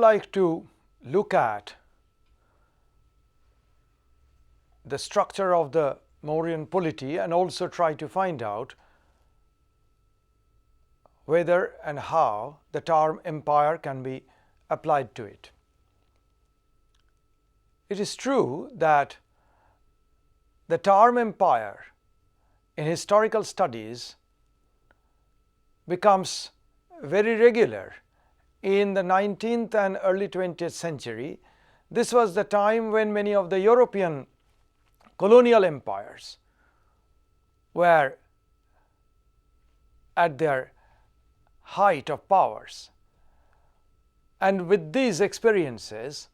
like to look at the structure of the Mauryan polity and also try to find out whether and how the term empire can be applied to it. It is true that the term empire in historical studies becomes very regular in the 19th and early 20th century. This was the time when many of the European colonial empires were at their height of powers. And with these experiences,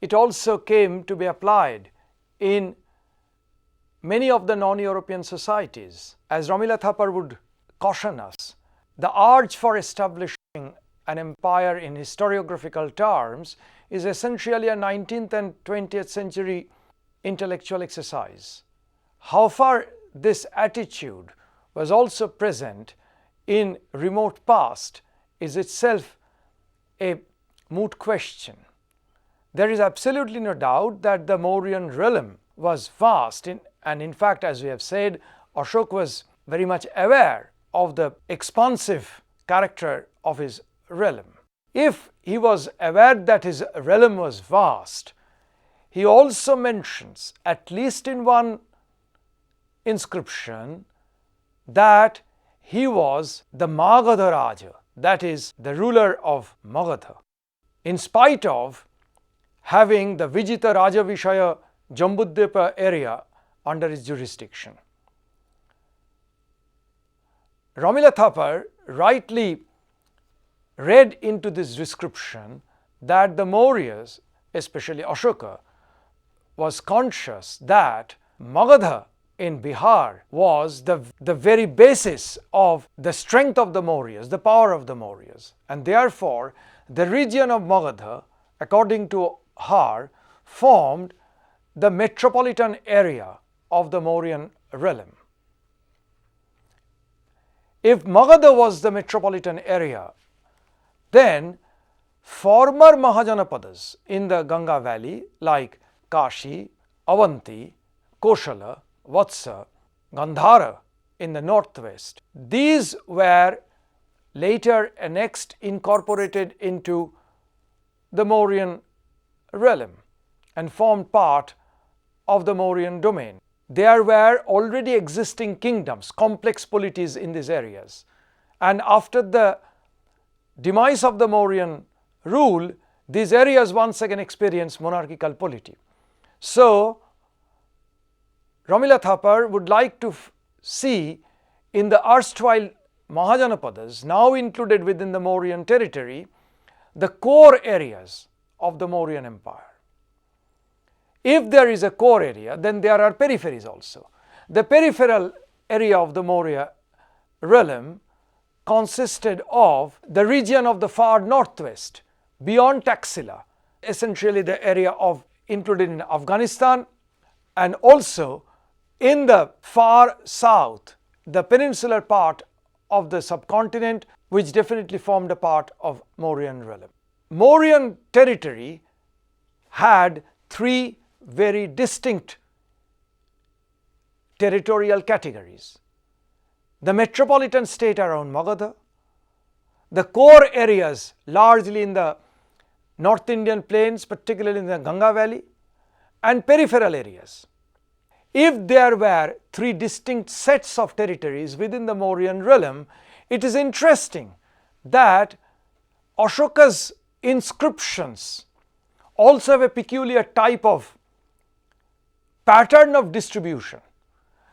it also came to be applied in many of the non-European societies. As Ramila Thapar would caution us, the urge for establishing an empire in historiographical terms is essentially a 19th and 20th century intellectual exercise. How far this attitude was also present in remote past is itself a moot question. There is absolutely no doubt that the Mauryan realm was vast, and in fact, as we have said, Ashoka was very much aware of the expansive character of his realm. If he was aware that his realm was vast, he also mentions, at least in one inscription, that he was the Magadha Raja, that is, the ruler of Magadha, in spite of having the Vijita Rajavishaya Jambudvipa area under his jurisdiction. Ramila Thapar rightly read into this description that the Mauryas, especially Ashoka, was conscious that Magadha in Bihar was the very basis of the strength of the Mauryas, the power of the Mauryas, and therefore the region of Magadha, according to her, formed the metropolitan area of the Mauryan realm. If Magadha was the metropolitan area, then former Mahajanapadas in the Ganga valley like Kashi, Avanti, Koshala, Vatsa, Gandhara in the northwest, these were later annexed, incorporated into the Mauryan realm and formed part of the Mauryan domain. There were already existing kingdoms, complex polities in these areas, and after the demise of the Mauryan rule, these areas once again experienced monarchical polity. So, Ramila Thapar would like to see in the erstwhile Mahajanapadas, now included within the Mauryan territory, the core areas of the Mauryan empire. If there is a core area, then there are peripheries also. The peripheral area of the Maurya realm consisted of the region of the far northwest, beyond Taxila, essentially the area of included in Afghanistan, and also in the far south, the peninsular part of the subcontinent, which definitely formed a part of Mauryan realm. Mauryan territory had three very distinct territorial categories: the metropolitan state around Magadha, the core areas largely in the North Indian plains, particularly in the Ganga valley, and peripheral areas. If there were three distinct sets of territories within the Mauryan realm, it is interesting that Ashoka's inscriptions also have a peculiar type of pattern of distribution.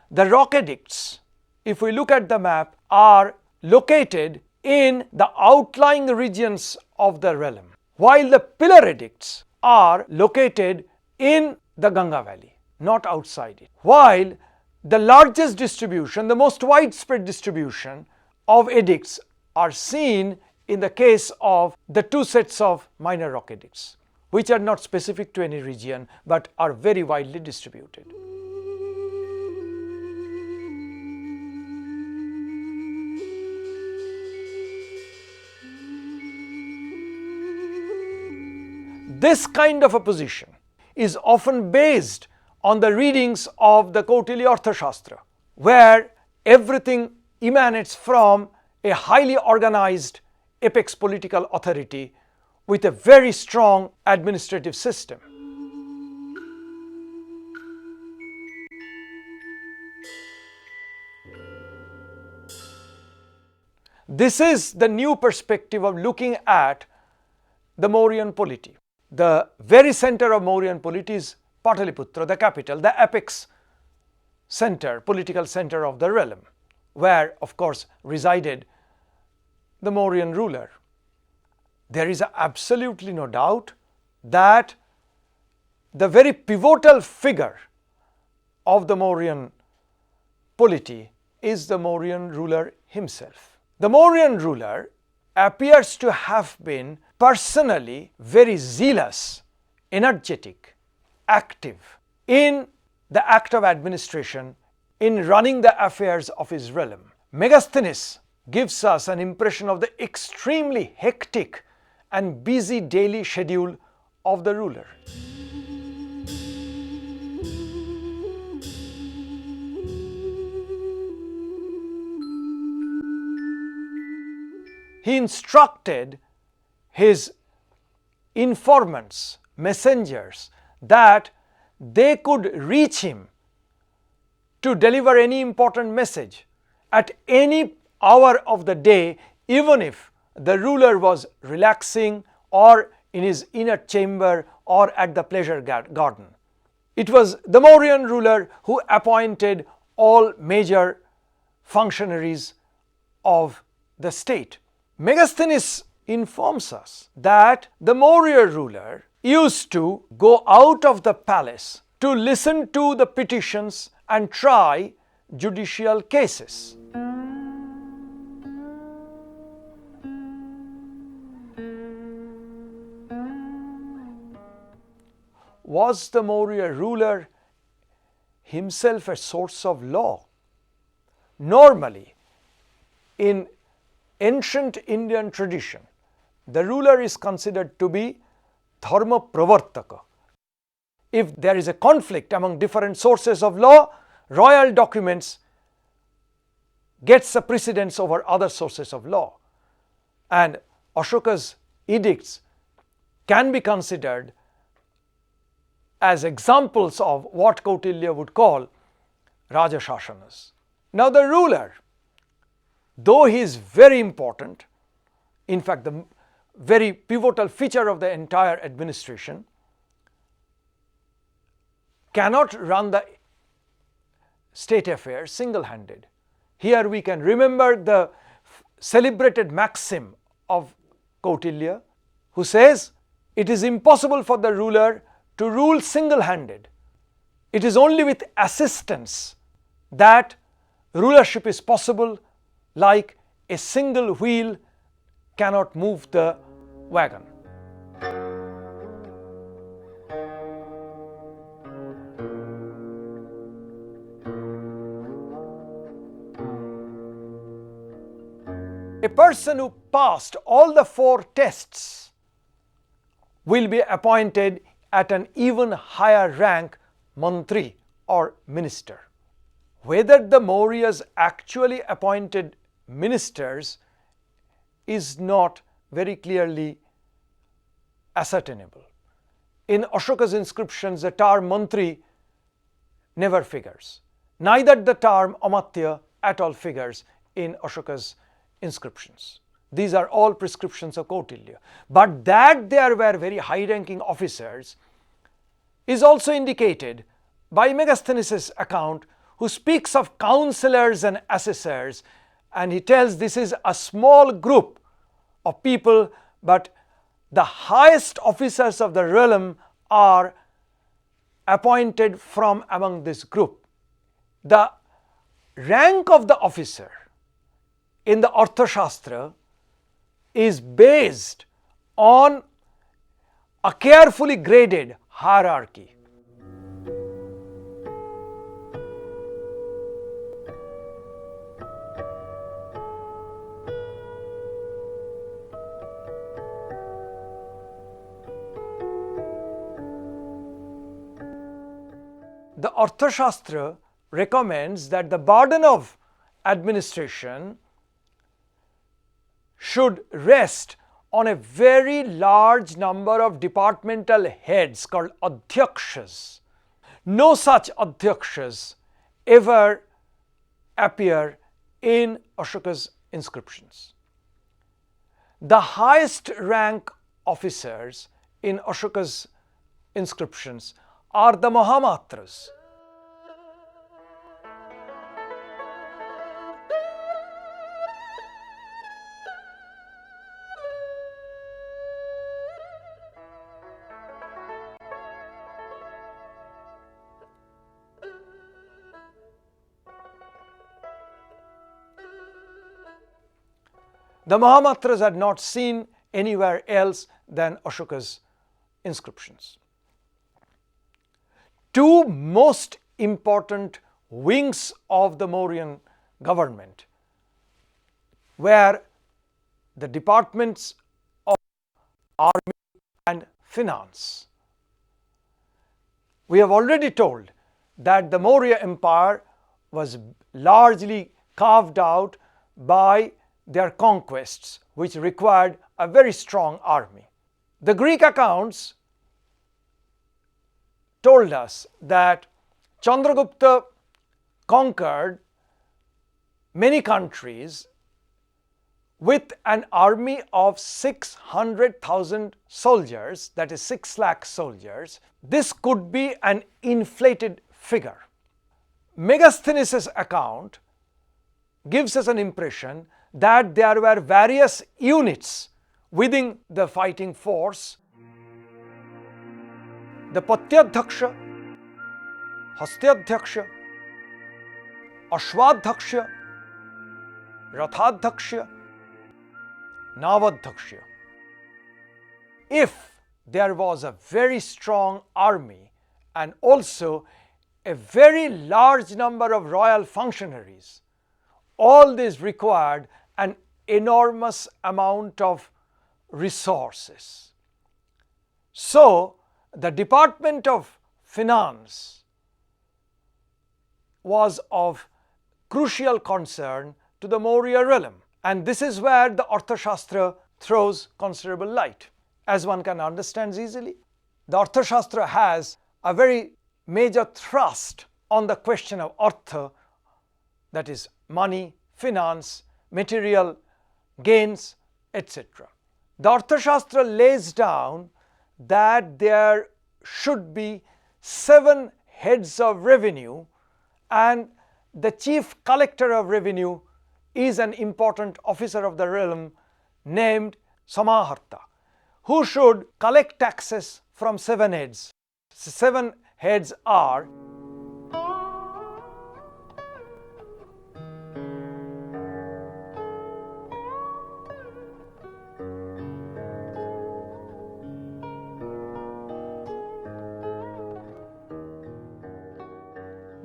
The rock edicts, if we look at the map, are located in the outlying regions of the realm, while the pillar edicts are located in the Ganga valley, not outside it. While the largest distribution, the most widespread distribution of edicts are seen in the case of the two sets of minor rock edicts, which are not specific to any region but are very widely distributed. This kind of a position is often based on the readings of the Kautilya Arthashastra, where everything emanates from a highly organized apex political authority with a very strong administrative system. This is the new perspective of looking at the Mauryan polity. The very center of Mauryan polity is Pataliputra, the capital, the apex center, political center of the realm, where of course resided the Mauryan ruler. There is absolutely no doubt that the very pivotal figure of the Mauryan polity is the Mauryan ruler himself. The Mauryan ruler appears to have been personally very zealous, energetic, active in the act of administration, in running the affairs of his realm. Megasthenes gives us an impression of the extremely hectic and busy daily schedule of the ruler. He instructed his informants, messengers, that they could reach him to deliver any important message at any hour of the day, even if the ruler was relaxing or in his inner chamber or at the pleasure garden. It was the Mauryan ruler who appointed all major functionaries of the state. Megasthenes informs us that the Maurya ruler used to go out of the palace to listen to the petitions and try judicial cases. Was the Maurya ruler himself a source of law? Normally, in ancient Indian tradition, the ruler is considered to be dharma pravartaka. If there is a conflict among different sources of law, royal documents gets a precedence over other sources of law. And Ashoka's edicts can be considered as examples of what Kautilya would call Rajasasanas. Now the ruler, though he is very important, in fact the very pivotal feature of the entire administration, cannot run the state affairs single-handed. Here we can remember the celebrated maxim of Kautilya, who says, it is impossible for the ruler to rule single-handed. It is only with assistance that rulership is possible, like a single wheel cannot move the wagon. A person who passed all the 4 tests will be appointed at an even higher rank mantri or minister. Whether the Mauryas actually appointed ministers is not very clearly ascertainable. In Ashoka's inscriptions, the term mantri never figures. Neither the term amatya at all figures in Ashoka's inscriptions. These are all prescriptions of Kautilya. But that there were very high-ranking officers is also indicated by Megasthenes' account, who speaks of counselors and assessors, and he tells this is a small group of people, but the highest officers of the realm are appointed from among this group. The rank of the officer in the Arthashastra is based on a carefully graded hierarchy. the Arthashastra recommends that the burden of administration should rest on a very large number of departmental heads called adhyakshas. No such adhyakshas ever appear in Ashoka's inscriptions. The highest rank officers in Ashoka's inscriptions are the Mahamatras. The Mahamatras had not seen anywhere else than Ashoka's inscriptions. Two most important wings of the Mauryan government were the departments of army and finance. We have already told that the Maurya Empire was largely carved out by their conquests, which required a very strong army. The Greek accounts told us that Chandragupta conquered many countries with an army of 600,000 soldiers, that is 6 lakh soldiers. This could be an inflated figure. Megasthenes' account gives us an impression that there were various units within the fighting force. The Patyadhyaksha, Hastyadhyaksha, Ashwadhyaksha, Rathadhyaksha, Navadhyaksha. If there was a very strong army and also a very large number of royal functionaries, all this required an enormous amount of resources. So, the Department of Finance was of crucial concern to the Maurya realm, and this is where the Arthashastra throws considerable light, as one can understand easily. The Arthashastra has a very major thrust on the question of artha, that is money, finance, material gains, etc. The Arthashastra lays down that there should be 7 heads of revenue, and the chief collector of revenue is an important officer of the realm named Samaharta, who should collect taxes from 7 heads. 7 heads are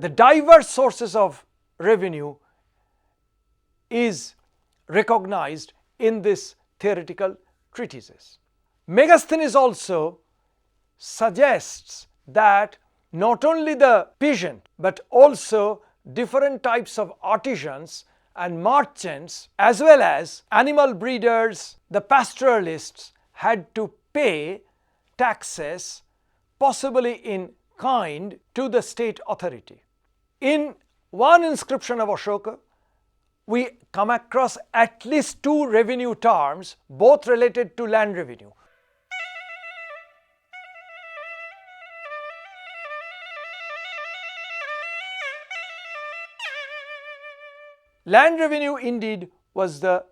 the diverse sources of revenue is recognized in this theoretical treatises. Megasthenes also suggests that not only the peasant but also different types of artisans and merchants as well as animal breeders, the pastoralists, had to pay taxes, possibly in kind, to the state authority. In one inscription of Ashoka, we come across at least 2 revenue terms, both related to land revenue. Land revenue indeed was the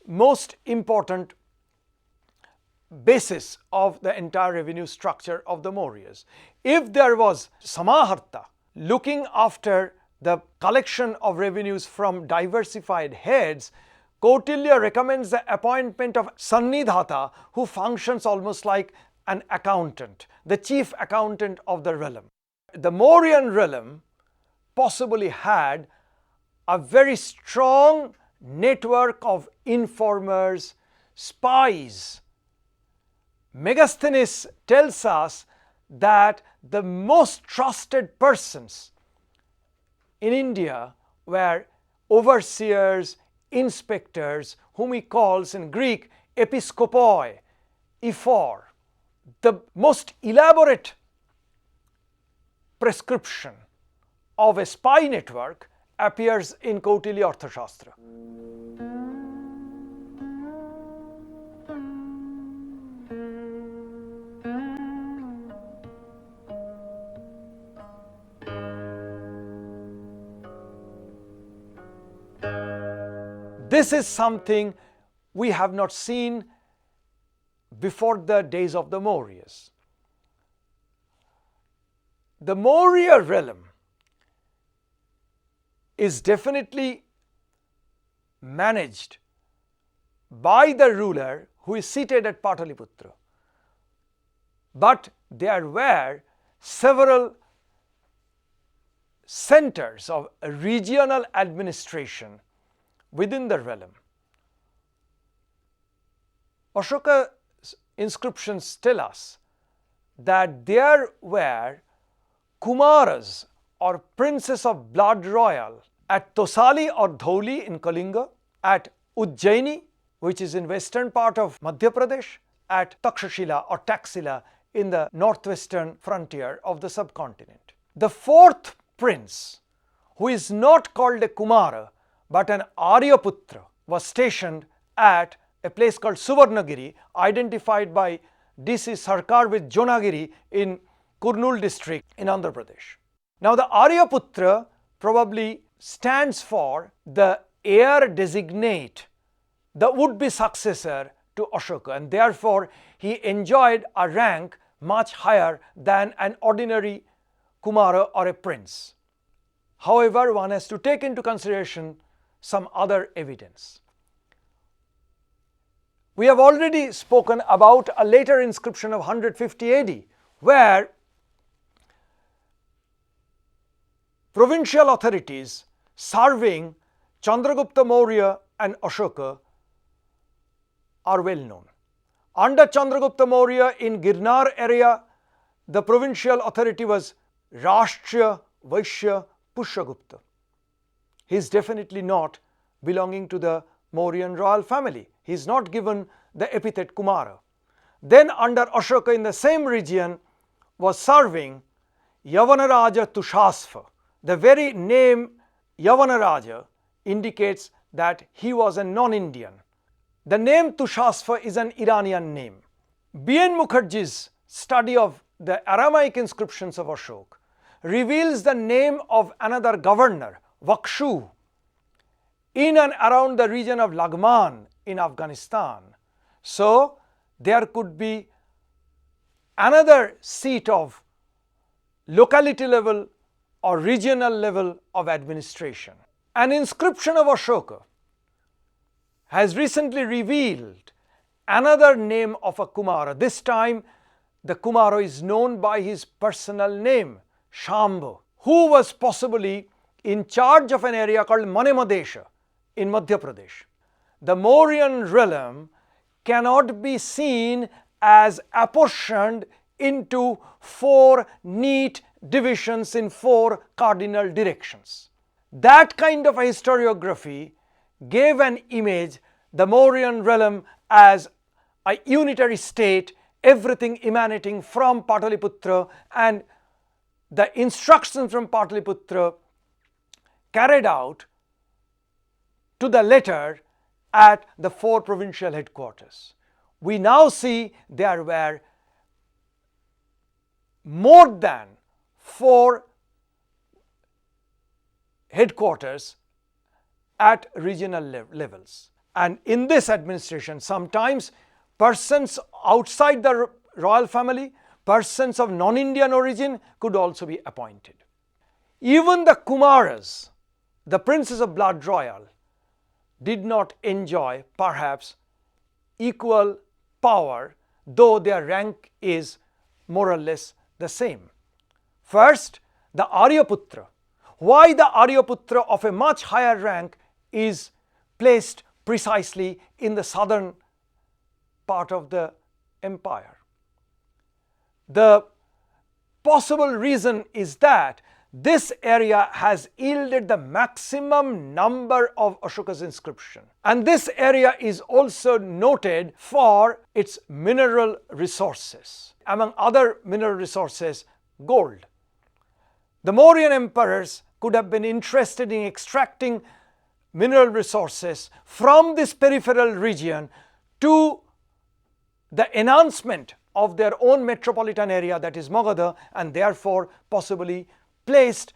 most important basis of the entire revenue structure of the Mauryas. If there was Samaharta looking after the collection of revenues from diversified heads, Kautilya recommends the appointment of Sannidhata, who functions almost like an accountant, the chief accountant of the realm. The Mauryan realm possibly had a very strong network of informers, spies. Megasthenes tells us that the most trusted persons in India were overseers, inspectors, whom he calls in Greek episkopoi, ephor. The most elaborate prescription of a spy network appears in Kautilya Arthashastra. This is something we have not seen before the days of the Mauryas. The Maurya realm is definitely managed by the ruler who is seated at Pataliputra. But there were several centers of regional administration within the realm. Ashoka's inscriptions tell us that there were Kumaras or princes of blood royal at Tosali or Dhauli in Kalinga, at Ujjaini, which is in western part of Madhya Pradesh, at Takshashila or Taxila in the northwestern frontier of the subcontinent. The fourth prince, who is not called a Kumara but an Aryaputra, was stationed at a place called Suvarnagiri, identified by D.C. Sarkar with Jonagiri in Kurnool district in Andhra Pradesh. Now the Aryaputra probably stands for the heir designate, the would-be successor to Ashoka, and therefore he enjoyed a rank much higher than an ordinary Kumara or a prince. However, one has to take into consideration some other evidence. We have already spoken about a later inscription of 150 AD, where provincial authorities serving Chandragupta Maurya and Ashoka are well known. Under Chandragupta Maurya in Girnar area, the provincial authority was Rashtriya Vaishya Pushyagupta. He is definitely not belonging to the Mauryan royal family. He is not given the epithet Kumara. Then under Ashoka in the same region was serving Yavanaraja Tushasva. The very name Yavanaraja indicates that he was a non-Indian. The name Tushasva is an Iranian name. B.N. Mukherjee's study of the Aramaic inscriptions of Ashoka reveals the name of another governor, Vakshu, in and around the region of Lagman in Afghanistan. So there could be another seat of locality level or regional level of administration. An inscription of Ashoka has recently revealed another name of a Kumara. This time the Kumara is known by his personal name, Shambhu, who was possibly in charge of an area called Manemadesha in Madhya Pradesh. The Mauryan realm cannot be seen as apportioned into four neat divisions in four cardinal directions. That kind of a historiography gave an image, the Mauryan realm as a unitary state, everything emanating from Pataliputra, and the instructions from Pataliputra carried out to the letter at the four provincial headquarters. We now see there were more than four headquarters at regional levels. And in this administration, sometimes persons outside the royal family, persons of non-Indian origin could also be appointed. Even the Kumaras, the princes of blood royal, did not enjoy perhaps equal power, though their rank is more or less the same. First, the Aryaputra. Why the Aryaputra of a much higher rank is placed precisely in the southern part of the empire? The possible reason is that this area has yielded the maximum number of Ashoka's inscription, and this area is also noted for its mineral resources. Among other mineral resources, gold. The Mauryan emperors could have been interested in extracting mineral resources from this peripheral region to the enhancement of their own metropolitan area, that is Magadha, and therefore possibly placed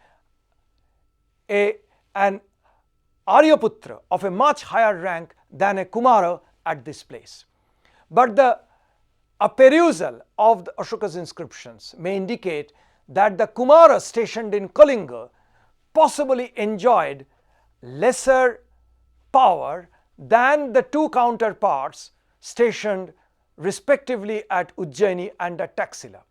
an Aryaputra of a much higher rank than a Kumara at this place. But a perusal of the Ashoka's inscriptions may indicate that the Kumara stationed in Kalinga possibly enjoyed lesser power than the two counterparts stationed respectively at Ujjaini and at Taxila.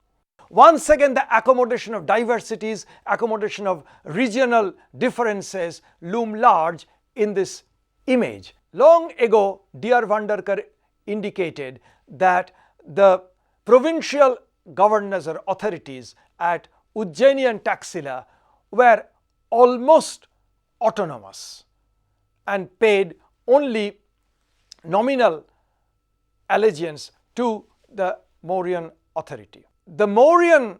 Once again, the accommodation of diversities, accommodation of regional differences loom large in this image. Long ago, D.R. Vandarkar indicated that the provincial governors or authorities at Ujjaini and Taxila were almost autonomous and paid only nominal allegiance to the Mauryan authority. The Mauryan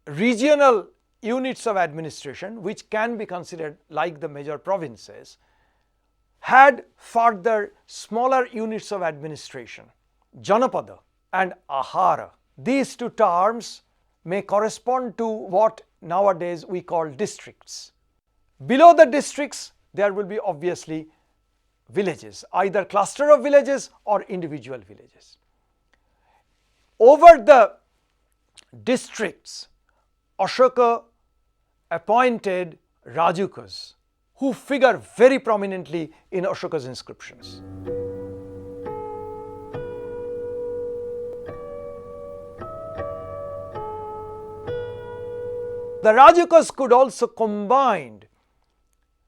regional units of administration, which can be considered like the major provinces, had further smaller units of administration, Janapada and Ahara. These two terms may correspond to what nowadays we call districts. Below the districts, there will be obviously villages, either cluster of villages or individual villages. Over the districts, Ashoka appointed Rajukas, who figure very prominently in Ashoka's inscriptions. The Rajukas could also combine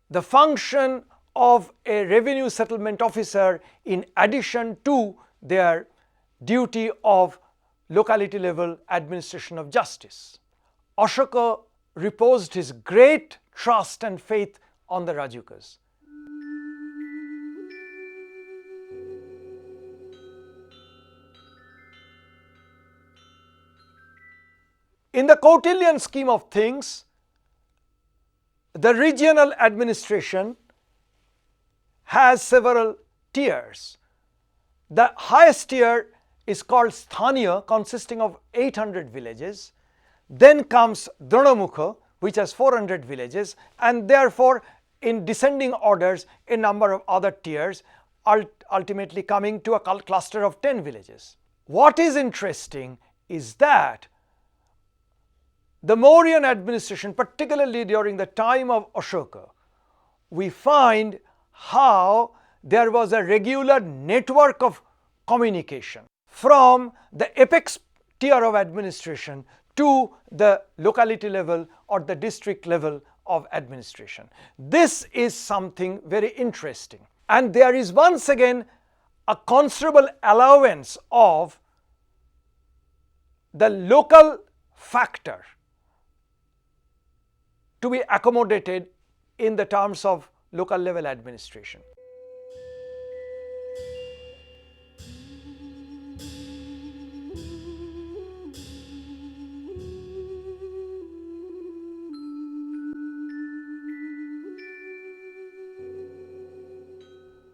the function of a revenue settlement officer in addition to their duty of locality level administration of justice. Ashoka reposed his great trust and faith on the Rajukas. In the Kautilian scheme of things, the regional administration has several tiers. The highest tier is called Sthaniya, consisting of 800 villages. Then comes Dranamukha, which has 400 villages, and therefore in descending orders a number of other tiers, ultimately coming to a cluster of 10 villages. What is interesting is that the Mauryan administration, particularly during the time of Ashoka, we find how there was a regular network of communication from the apex tier of administration to the locality level or the district level of administration. This is something very interesting, and there is once again a considerable allowance of the local factor to be accommodated in the terms of local level administration.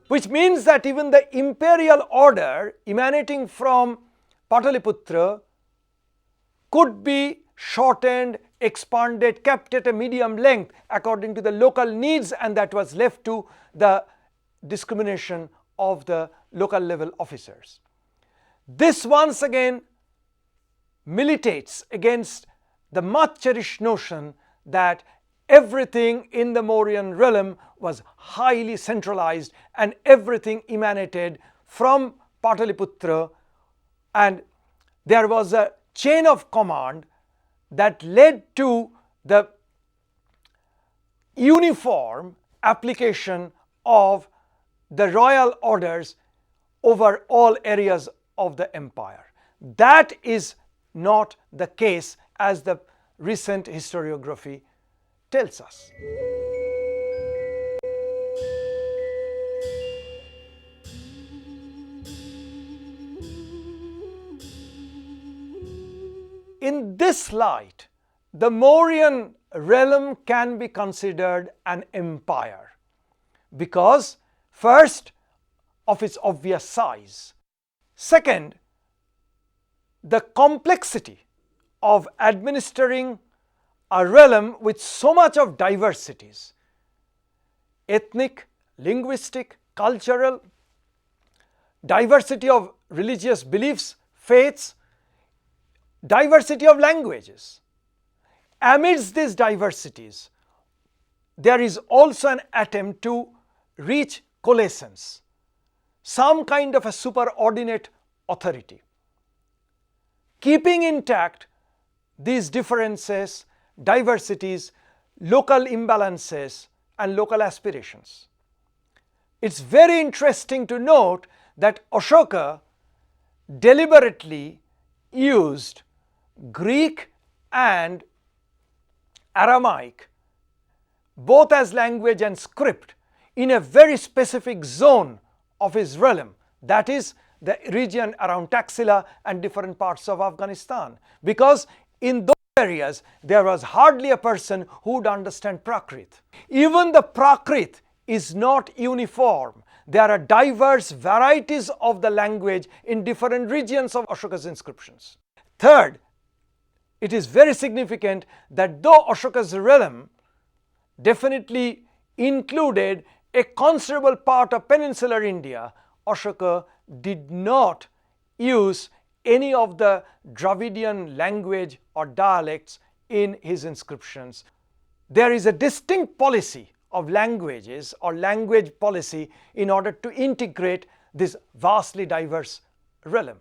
Which means that even the imperial order emanating from Pataliputra could be shortened, expanded, kept at a medium length according to the local needs, and that was left to the discrimination of the local level officers. This once again militates against the much cherished notion that everything in the Mauryan realm was highly centralized and everything emanated from Pataliputra, and there was a chain of command that led to the uniform application of the royal orders over all areas of the empire. That is not the case as the recent historiography tells us. In this light, the Mauryan realm can be considered an empire because, first, of its obvious size. Second, the complexity of administering a realm with so much of diversities, ethnic, linguistic, cultural, diversity of religious beliefs, faiths, diversity of languages. Amidst these diversities, there is also an attempt to reach coalescence, some kind of a superordinate authority. Keeping intact these differences, diversities, local imbalances and local aspirations. It's very interesting to note that Ashoka deliberately used Greek and Aramaic both as language and script in a very specific zone of his realm, that is the region around Taxila and different parts of Afghanistan, because in those areas there was hardly a person who would understand Prakrit. Even the Prakrit is not uniform. There are diverse varieties of the language in different regions of Ashoka's inscriptions. Third, it is very significant that though Ashoka's realm definitely included a considerable part of peninsular India, Ashoka did not use any of the Dravidian language or dialects in his inscriptions. There is a distinct policy of languages or language policy in order to integrate this vastly diverse realm.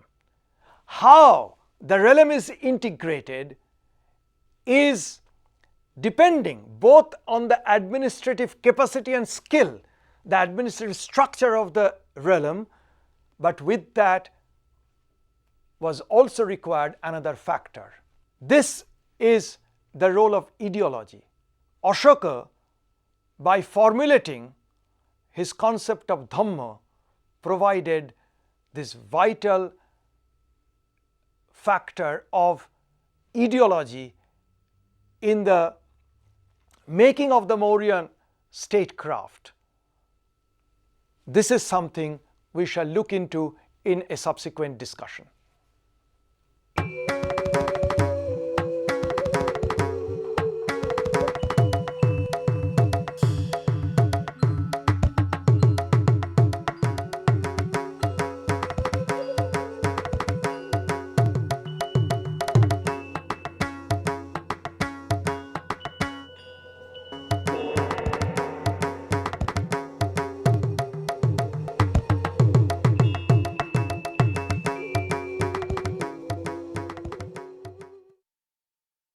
How the realm is integrated is depending both on the administrative capacity and skill, the administrative structure of the realm, but with that was also required another factor. This is the role of ideology. Ashoka, by formulating his concept of Dhamma, provided this vital factor of ideology in the making of the Mauryan statecraft. This is something we shall look into in a subsequent discussion.